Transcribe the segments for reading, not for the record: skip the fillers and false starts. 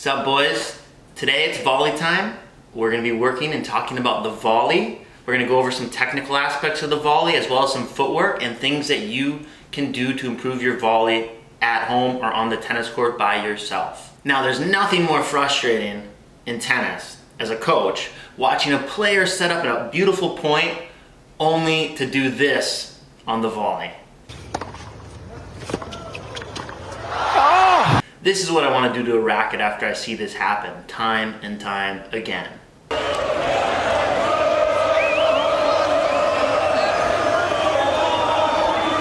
What's up, boys? Today it's volley time. We're going to be working and talking about the volley. We're going to go over some technical aspects of the volley as well as some footwork and things that you can do to improve your volley at home or on the tennis court by yourself. Now, there's nothing more frustrating in tennis as a coach watching a player set up a beautiful point only to do this on the volley. This is what I want to do to a racket after I see this happen time and time again.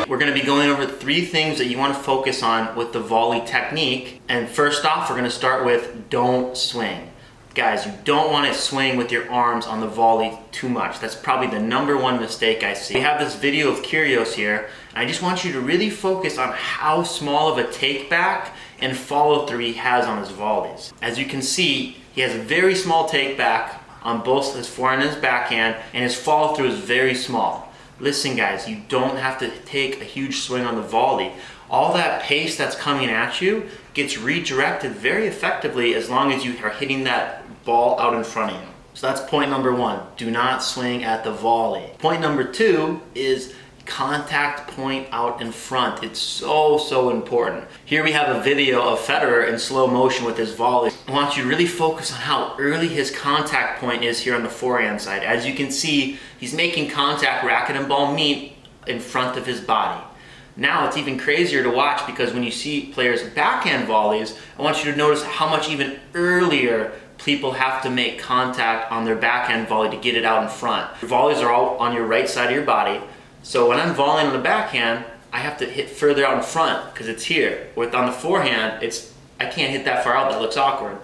We're going to be going over 3 things that you want to focus on with the volley technique. And first off, we're going to start with don't swing. Guys, you don't want to swing with your arms on the volley too much. That's probably the #1 mistake I see. We have this video of Kyrgios here, and I just want you to really focus on how small of a take back and follow through he has on his volleys. As you can see, he has a very small take back on both his forehand and his backhand, and his follow through is very small. Listen, guys, you don't have to take a huge swing on the volley. All that pace that's coming at you gets redirected very effectively as long as you are hitting that ball out in front of you. So that's point #1. Do not swing at the volley. Point #2 is contact point out in front. It's so important. Here we have a video of Federer in slow motion with his volley. I want you to really focus on how early his contact point is here on the forehand side. As you can see, he's making contact, racket and ball meet in front of his body. Now it's even crazier to watch because when you see players backhand volleys, I want you to notice how much even earlier people have to make contact on their backhand volley to get it out in front. Your volleys are all on your right side of your body. So when I'm volleying on the backhand, I have to hit further out in front because it's here. With on the forehand, I can't hit that far out, that looks awkward.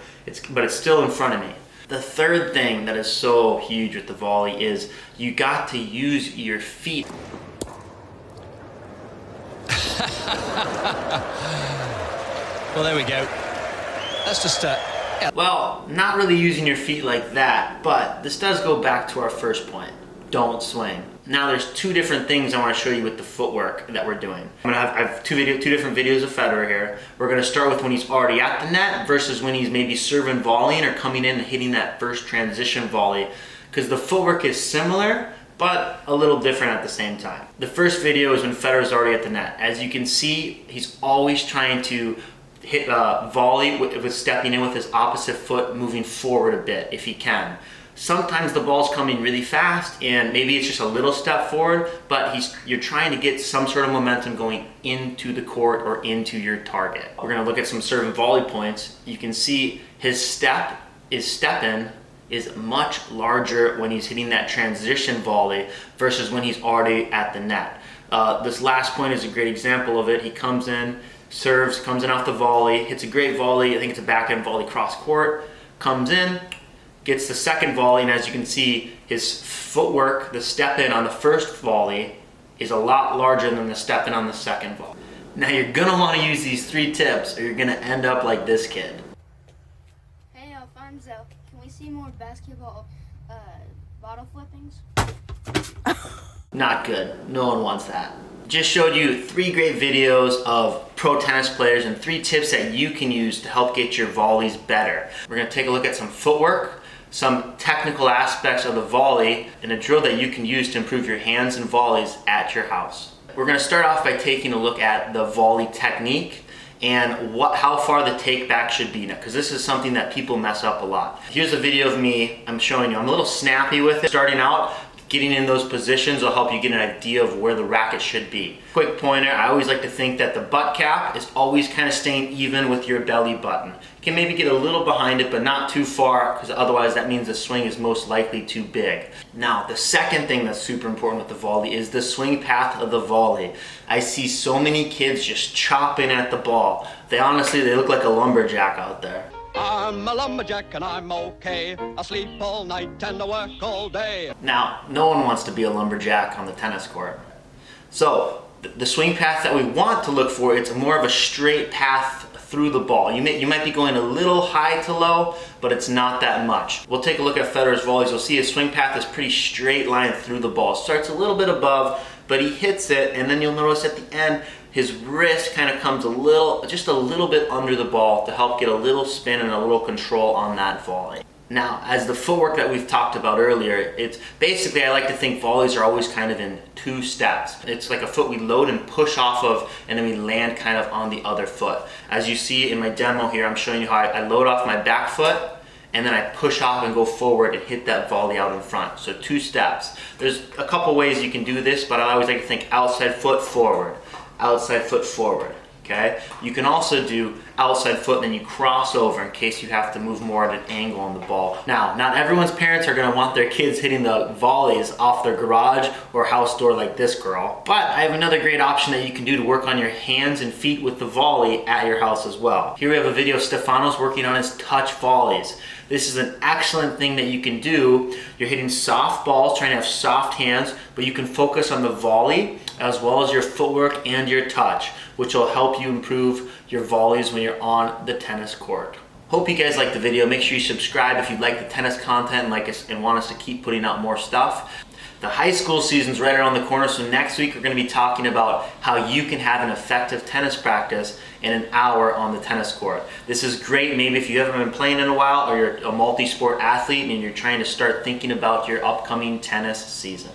But it's still in front of me. The third thing that is so huge with the volley is you got to use your feet. Well, there we go. That's just Well, not really using your feet like that, but this does go back to our first point. Don't swing. Now there's 2 different things I want to show you with the footwork that we're doing. I have two different videos of Federer here. We're going to start with when he's already at the net versus when he's maybe serving volleying or coming in and hitting that first transition volley, because the footwork is similar but a little different at the same time. The first video is when Federer's already at the net. As you can see, he's always trying to hit volley with stepping in with his opposite foot, moving forward a bit if he can. Sometimes the ball's coming really fast and maybe it's just a little step forward, but you're trying to get some sort of momentum going into the court or into your target. We're going to look at some serve and volley points. You can see his step in is much larger when he's hitting that transition volley versus when he's already at the net. This last point is a great example of it. He comes in, serves, comes in off the volley, hits a great volley. I think it's a backhand volley cross court, comes in, gets the second volley, and as you can see, his footwork, the step in on the first volley, is a lot larger than the step in on the second volley. Now you're gonna want to use these 3 tips or you're gonna end up like this kid. Hey Alfonso, can we see more basketball bottle flippings? Not good. No one wants that. Just showed you 3 great videos of pro tennis players and 3 tips that you can use to help get your volleys better. We're gonna take a look at some footwork, some technical aspects of the volley, and a drill that you can use to improve your hands and volleys at your house. We're going to start off by taking a look at the volley technique and how far the take back should be, because this is something that people mess up a lot. Here's a video of me. I'm showing you. I'm a little snappy with it. Starting out, getting in those positions will help you get an idea of where the racket should be. Quick pointer, I always like to think that the butt cap is always kind of staying even with your belly button. You can maybe get a little behind it, but not too far, because otherwise that means the swing is most likely too big. Now, the second thing that's super important with the volley is the swing path of the volley. I see so many kids just chopping at the ball. They look like a lumberjack out there. I'm a lumberjack and I'm okay. I sleep all night and I work all day. Now, no one wants to be a lumberjack on the tennis court. So, the swing path that we want to look for, it's more of a straight path through the ball. You might be going a little high to low, but it's not that much. We'll take a look at Federer's volleys. You'll see his swing path is pretty straight line through the ball. Starts a little bit above, but he hits it, and then you'll notice at the end, his wrist kind of comes just a little bit under the ball to help get a little spin and a little control on that volley. Now, as the footwork that we've talked about earlier, it's basically, I like to think volleys are always kind of in 2 steps. It's like a foot we load and push off of, and then we land kind of on the other foot. As you see in my demo here, I'm showing you how I load off my back foot, and then I push off and go forward and hit that volley out in front. So 2 steps. There's a couple ways you can do this, but I always like to think outside foot forward, outside foot forward. Okay? You can also do outside foot, then you cross over in case you have to move more at an angle on the ball. Now, not everyone's parents are going to want their kids hitting the volleys off their garage or house door like this girl, but I have another great option that you can do to work on your hands and feet with the volley at your house as well. Here we have a video of Stefano's working on his touch volleys. This is an excellent thing that you can do. You're hitting soft balls, trying to have soft hands, but you can focus on the volley as well as your footwork and your touch, which will help you improve your volleys when you're on the tennis court. Hope you guys liked the video. Make sure you subscribe if you like the tennis content and want us to keep putting out more stuff. The high school season's right around the corner, so next week we're going to be talking about how you can have an effective tennis practice in an hour on the tennis court. This is great maybe if you haven't been playing in a while, or you're a multi-sport athlete and you're trying to start thinking about your upcoming tennis season.